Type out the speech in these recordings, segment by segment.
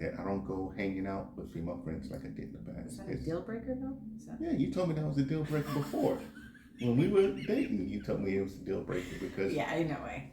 that. I don't go hanging out with female friends like I did in the past. Is that a deal breaker though? Yeah, you told me that was a deal breaker before. When we were dating, you told me it was a deal breaker because yeah, ain't no way.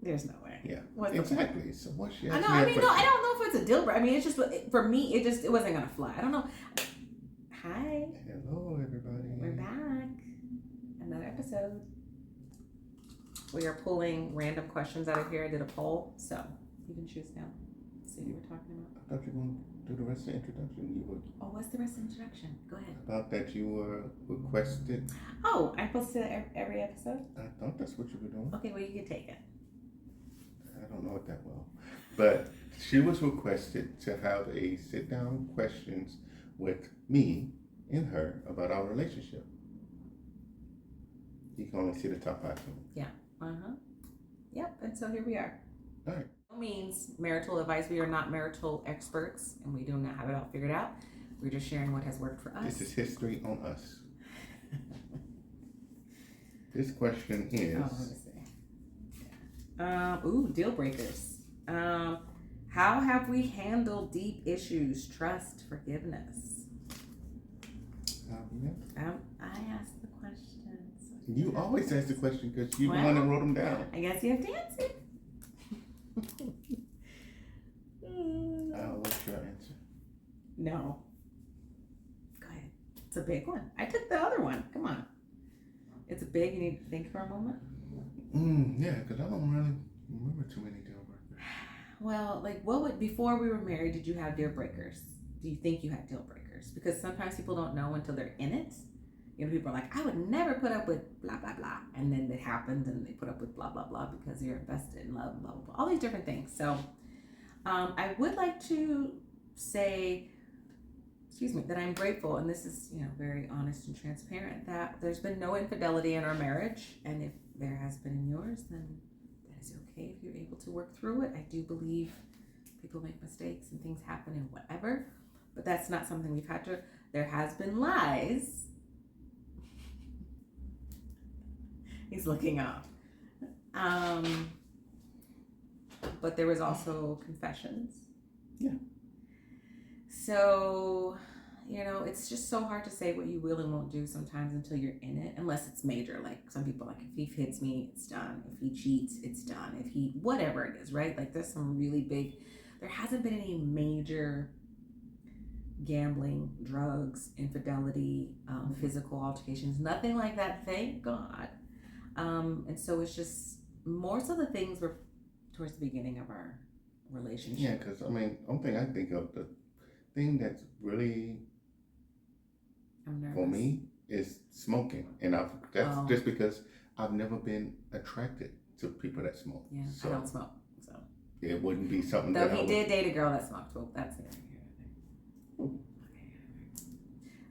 There's no way. Yeah, exactly. So what's your? I know. I mean, no, I don't know if it's a deal breaker. I mean, it's just for me. It wasn't gonna fly. I don't know. Hi. Hello, everybody. We're back. Another episode. We are pulling random questions out of here. I did a poll, so you can choose now. See what you were talking about. I thought you were going to do the rest of the introduction. Oh, what's the rest of the introduction? Go ahead. About that you were requested. Oh, I'm supposed to every episode? I thought that's what you were doing. Okay, well, you can take it. I don't know it that well. But she was requested to have a sit-down questions with me and her about our relationship. You can only see the top 5. Yeah. Yep, and so here we are. All right. No means marital advice. We are not marital experts, and we do not have it all figured out. We're just sharing what has worked for us. This is history on us. This question is... Oh, let me see. Deal breakers. How have we handled deep issues, trust, forgiveness? I asked the questions. You always ask the question because you're the one that wrote them down. I guess you have to answer. What's your answer? No. Go ahead. It's a big one. I took the other one. Come on. It's a big. You need to think for a moment. Yeah, because I don't really remember too many deal breakers. Well, like before we were married, did you have deal breakers? Do you think you had deal breakers? Because sometimes people don't know until they're in it. You know, people are like, I would never put up with blah, blah, blah. And then it happens and they put up with blah, blah, blah because you're invested in love, blah, blah, blah. All these different things. So I would like to say, that I'm grateful. And this is, very honest and transparent, that there's been no infidelity in our marriage. And if there has been in yours, then that is okay if you're able to work through it. I do believe people make mistakes and things happen and whatever. But that's not something we've had to. There has been lies. He's looking up. But there was also confessions. Yeah. So, it's just so hard to say what you will and won't do sometimes until you're in it, unless it's major. Like some people, like if he hits me, it's done. If he cheats, it's done. If he, whatever it is, right? Like there's some really big, there hasn't been any major gambling, drugs, infidelity, physical altercations, nothing like that, thank God. And so it's just more so the things were towards the beginning of our relationship. Yeah, because one thing I think of, the thing that's really for me is smoking, and that's just because I've never been attracted to people that smoke. Yeah, so I don't smoke, so it wouldn't be something. Though he did date a girl that smoked. Well, that's it.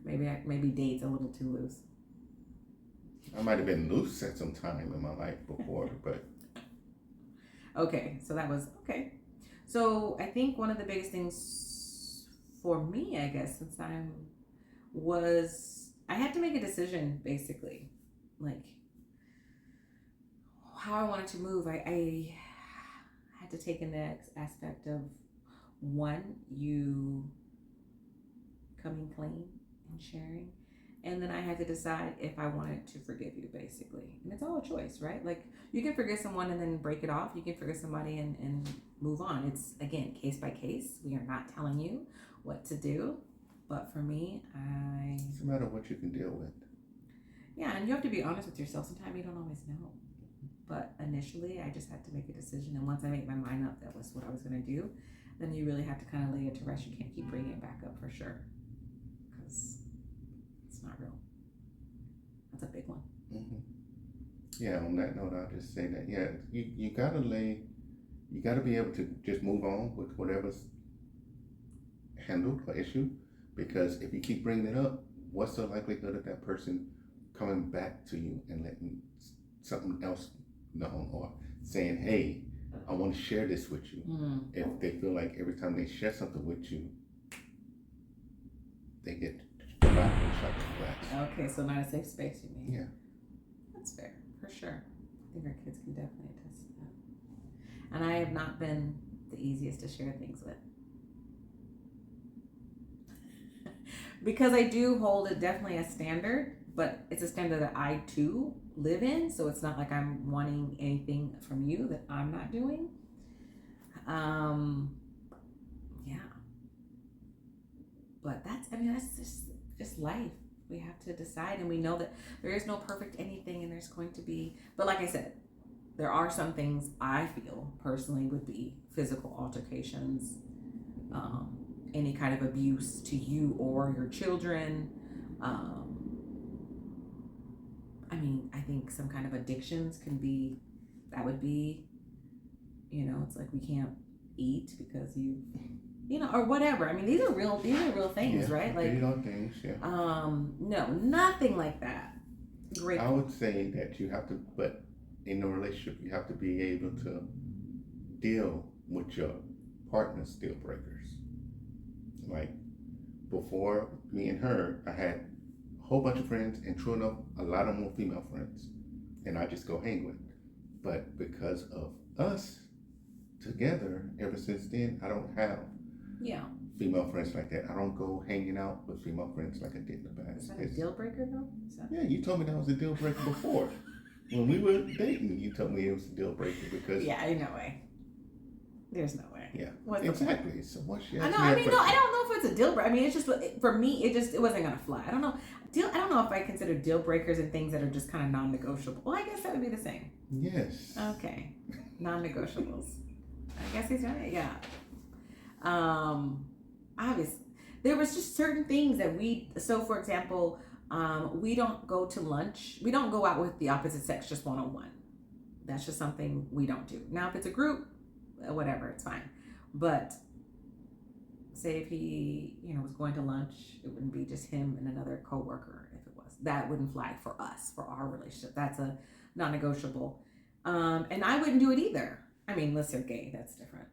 Maybe date's a little too loose. I might have been loose at some time in my life before, but okay. So that was okay. So I think one of the biggest things for me, I guess, since I had to make a decision, basically, like how I wanted to move. I had to take in the aspect of one, you coming clean and sharing. And then I had to decide if I wanted to forgive you, basically. And it's all a choice, right? Like, you can forgive someone and then break it off. You can forgive somebody and move on. It's, again, case by case. We are not telling you what to do. But for me, it's a matter of what you can deal with. Yeah, and you have to be honest with yourself. Sometimes you don't always know. But initially, I just had to make a decision. And once I made my mind up that was what I was going to do, then you really have to kind of lay it to rest. You can't keep bringing it back up for sure. Because not real. That's a big one. Mm-hmm. Yeah, on that note, I'll just say that, you gotta be able to just move on with whatever's handled or issue, because if you keep bringing it up, what's the likelihood of that person coming back to you and letting something else known, or saying, hey, I want to share this with you. Mm-hmm. If they feel like every time they share something with you, they get okay, so not a safe space, you mean? Yeah. That's fair, for sure. I think our kids can definitely attest to that. And I have not been the easiest to share things with. because I do hold it definitely a standard, but it's a standard that I too live in. So it's not like I'm wanting anything from you that I'm not doing. Yeah. But that's just life. We have to decide, and we know that there is no perfect anything, and there's going to be, but like I said, there are some things I feel personally would be physical altercations, any kind of abuse to you or your children. I mean, I think some kind of addictions that would be, it's like we can't eat because or whatever. I mean, these are real things, right? Like real things, yeah. No, nothing like that. Great. I would say that but in a relationship, you have to be able to deal with your partner's deal breakers. Like before me and her, I had a whole bunch of friends, and true enough, a lot of more female friends, and I just go hang with. But because of us together, ever since then, I don't have female friends like that. I don't go hanging out with female friends like I did in the past. Is that a deal breaker though? Yeah, you told me that was a deal breaker before. When we were dating, you told me it was a deal breaker because no way. There's no way. Yeah, exactly. So what's your? I know. I mean, no, I don't know if it's a deal breaker. I mean, it's just for me. It wasn't gonna fly. I don't know. I don't know if I consider deal breakers and things that are just kind of non-negotiable. Well, I guess that would be the same. Yes. Okay, non-negotiables. I guess he's right. Yeah. Obviously, there was just certain things that so for example, we don't go to lunch. We don't go out with the opposite sex just one-on-one. That's just something we don't do. Now, if it's a group, whatever, it's fine. But say if he, was going to lunch, it wouldn't be just him and another coworker. If it was, that wouldn't fly for us, for our relationship. That's a non-negotiable. And I wouldn't do it either. I mean, unless you're gay, that's different.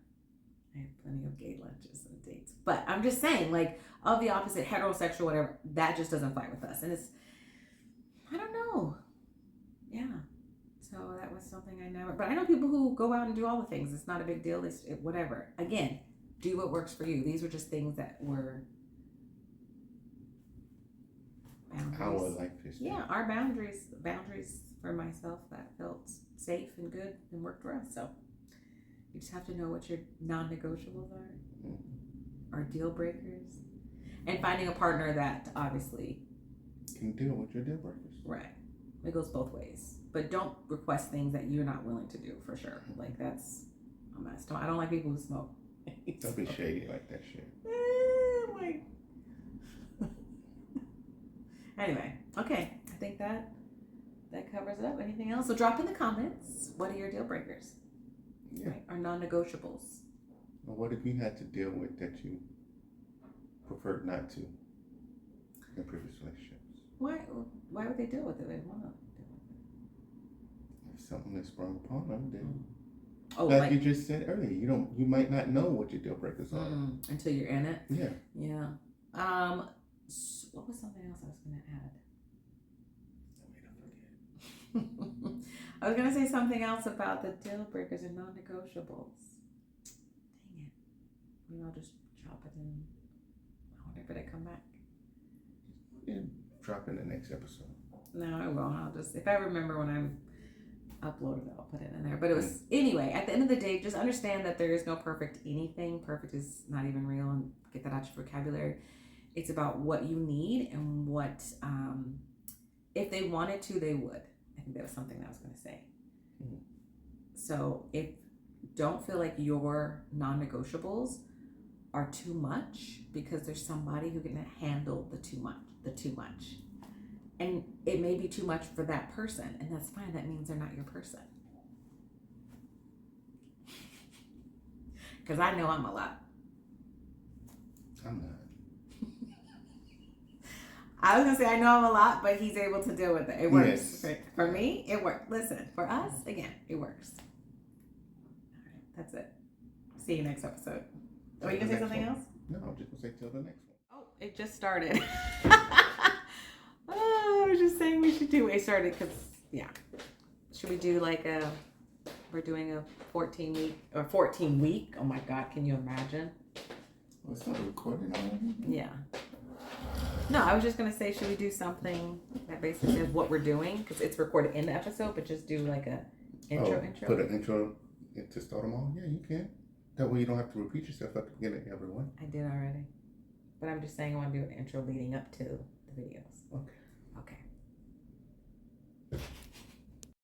I have plenty of gay lunches and dates. But I'm just saying, like, of the opposite, heterosexual, whatever, that just doesn't fly with us. And I don't know. Yeah. So that was something but I know people who go out and do all the things. It's not a big deal. It's whatever. Again, do what works for you. These were just things that were boundaries. Our life is. Yeah, our boundaries for myself that felt safe and good and worked for us. So you just have to know what your non-negotiables are, or deal breakers, and finding a partner that obviously can deal with your deal breakers. Right. It goes both ways. But don't request things that you're not willing to do, for sure. Like, that's a mess. I don't like people who smoke. Don't be shady like that shit. Anyway, okay. I think that covers it up. Anything else? So drop in the comments. What are your deal breakers? Yeah. Right? Or non-negotiables? Well, what have you had to deal with that you preferred not to in previous relationships? Why would they deal with it? They want to. Something that's sprung upon them, then like you just said earlier, you might not know what your deal breakers are until you're in it. Yeah. What was something else I was going to add? I was going to say something else about the deal breakers and non-negotiables. Dang it! Maybe I'll just chop it in. I wonder if it'll come back. Yeah, drop in the next episode. No, I won't. I'll just, if I remember when I'm uploaded, I'll put it in there. But it was, anyway, at the end of the day, just understand that there is no perfect anything. Perfect is not even real, and get that out of your vocabulary. It's about what you need and what, if they wanted to, they would. I think that was something that I was going to say. So don't feel like your non-negotiables are too much, because there's somebody who can handle the too much. And it may be too much for that person, and that's fine. That means they're not your person. Because I know I'm a lot. I'm not. I was going to say I know I'm a lot, but he's able to deal with it. It works. Yes. For me, it works. Listen, for us, again, it works. All right, that's it. See you next episode. Are you going to say something else? No, I'm just going to say till the next one. Oh, it just started. I was just saying we should do it. It started because, should we do we're doing a 14 week? Oh my God, can you imagine? Well, it's not recording already. Yeah. No, I was just gonna say, should we do something that basically says what we're doing because it's recorded in the episode, but just do like a intro. Put an intro to start them all. Yeah, you can. That way you don't have to repeat yourself at the beginning, everyone. I did already, but I'm just saying I want to do an intro leading up to the videos. Okay. Okay.